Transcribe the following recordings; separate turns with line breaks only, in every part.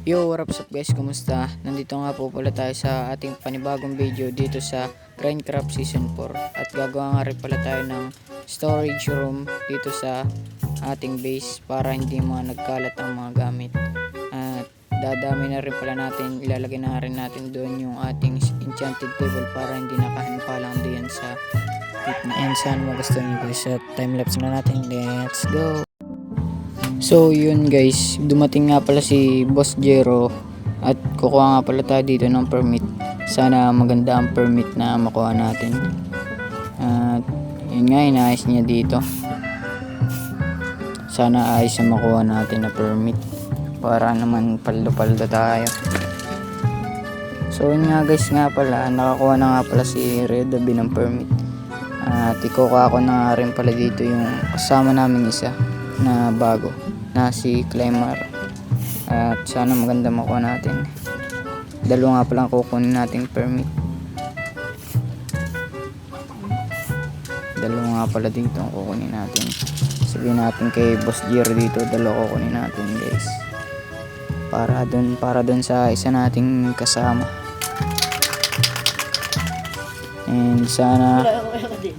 Yo, what's up guys? Kumusta? Nandito nga po pala tayo sa ating panibagong video dito sa Minecraft Season 4. At gagawa nga rin pala tayo ng storage room dito sa ating base para hindi mga nagkalat ang mga gamit. At dadami na rin pala natin, ilalagay na rin natin doon yung ating enchanted table para hindi nakahimpalang diyan sa gitna. And sana magustuhan nyo guys. At time-lapse na natin. Let's go! So yun guys, dumating nga pala si Boss Jero at kukuha nga pala tayo dito ng permit. Sana maganda ang permit na makuha natin. At yun nga, inaayos niya dito. Sana ayos na makuha natin na permit para naman paldo-paldo tayo. So yun nga guys, nga pala nakakuha na nga pala si Redabi ng permit. At ikukuha ko na nga rin pala dito yung kasama namin isa na bago na si Climber. At sana maganda makuha natin. Dalawa nga palang kukunin nating permit. Dalawa nga pala dito ang kukunin natin. Sabihin natin kay Boss Jero dito, dalawa kukunin natin guys. Para dun sa isa nating kasama. And sana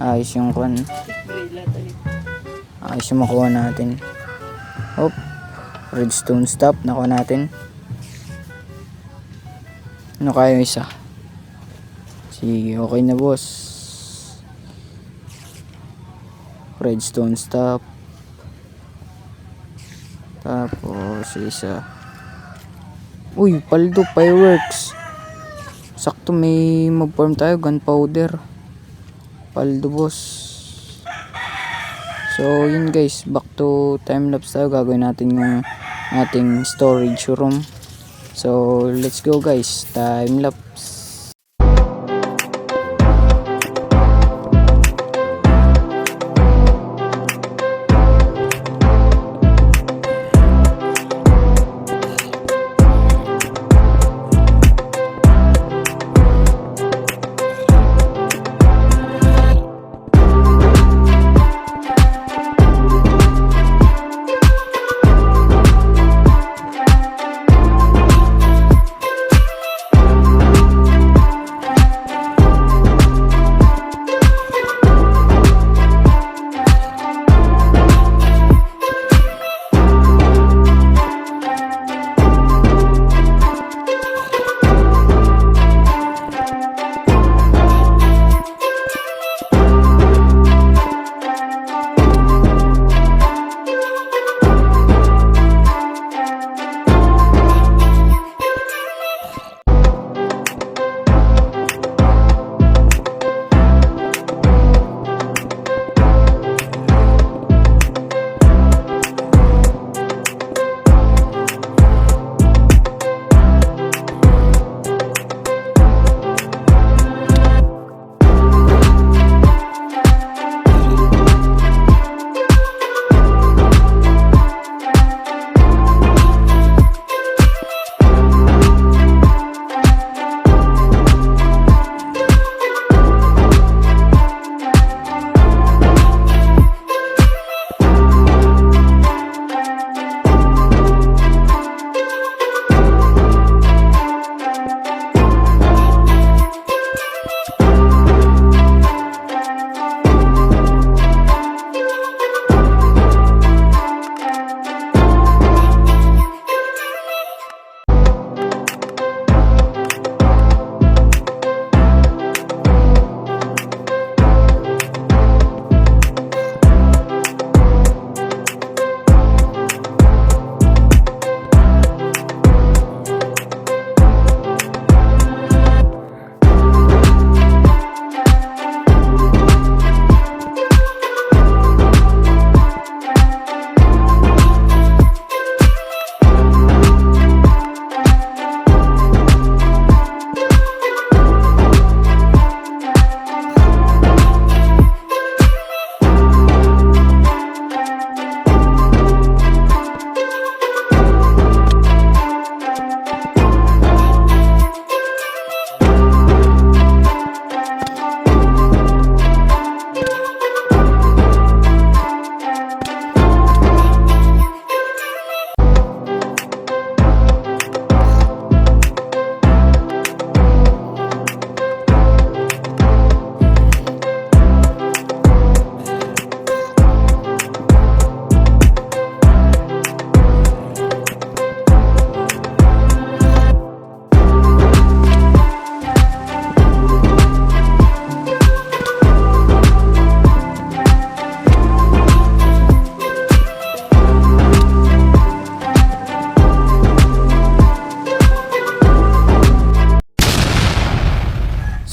ayos yung kun. Ayos yung makuha natin. Hop, redstone stop nakuha natin. Ano kayo isa? Sige, okay na boss. Redstone stop. Tapos isa. Uy, paldo fireworks. Sakto may mag-farm tayo, gunpowder. Paldo boss. So yun guys, back to time-lapse tayo. Gagawin natin yung ating storage room. So let's go guys, time-lapse.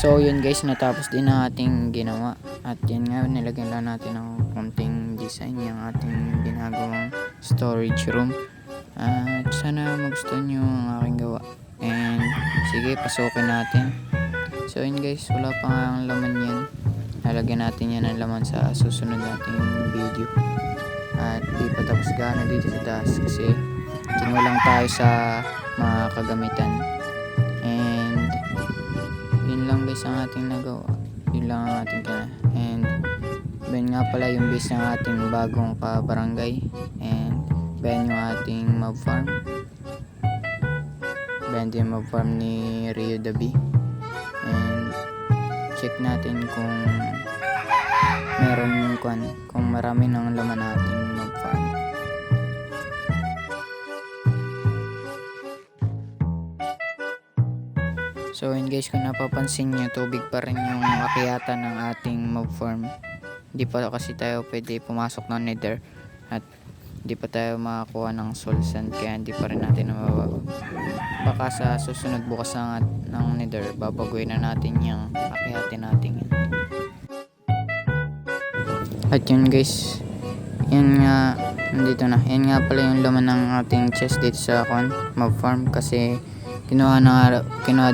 So yun guys, natapos din ang ating ginawa. At yan nga, nilagyan lang natin ng konting design yung ating ginagawang storage room. At sana magustuhan nyo ang aking gawa. And sige, pasukin natin. So yun guys, wala pa nga ang laman yan. Lalagyan natin yan ng laman sa susunod nating video. At di pa tapos gaano dito sa taas kasi kinulang tayo sa mga kagamitan. And yun lang guys ang ating nagawa. Yun lang ang ating and ben nga pala yung base ng ating bagong kabarangay. And ben yung ating mob farm. Ben yung mob farm ni Rio Dabi. And check natin kung meron kung marami ng laman nating mob farm. So yun guys, kung napapansin nyo, tubig pa rin yung akyatan ng ating mob farm. Hindi pa kasi tayo pwede pumasok ng nether at hindi pa tayo makakuha ng soul sand, kaya hindi pa rin natin mababa. Baka sa susunod bukas ng nether, babaguhin na natin yung akyatin natin yan. At yun guys, yan nga, nandito na. Yan nga pala yung laman ng ating chest dito sa mob farm kasi kinuha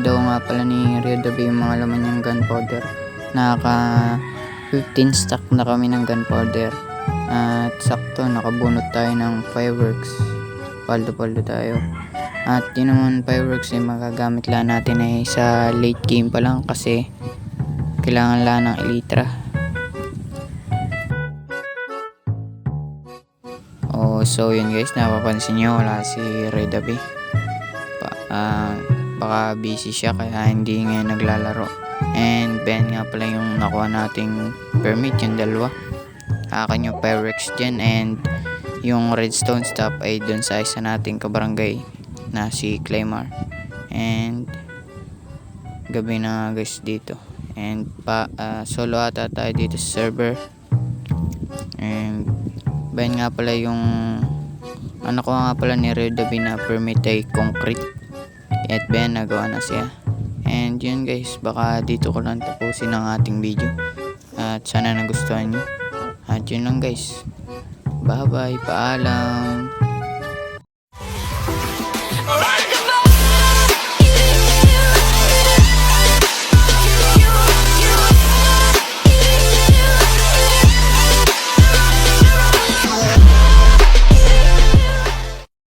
daw nga pala ni Rio Dabi yung mga laman yung gunpowder. Naka 15 stack na kami ng gunpowder. At sakto nakabunot tayo ng fireworks. Paldo tayo. At yun naman fireworks ay magagamit lang natin ay sa late game pa lang kasi kailangan lang ng elytra. So yun guys, napapansin nyo wala si Rio Dabi. Baka busy siya kaya hindi nga naglalaro. And Ben nga pala yung nakuha nating permit, yung dalawa. Akin yung fireworks dyan and yung redstone stop ay dun sa isa nating kabarangay na si Claymar. And gabi na guys dito. And solo ata tayo dito sa server. And Ben nga pala yung ko nga pala ni Rio Dabi na permit ay concrete. At Ben nagawa na siya. And yun guys, baka dito ko lang tapusin ang ating video. At sana nagustuhan nyo. At yun lang guys. Bye bye, paalam.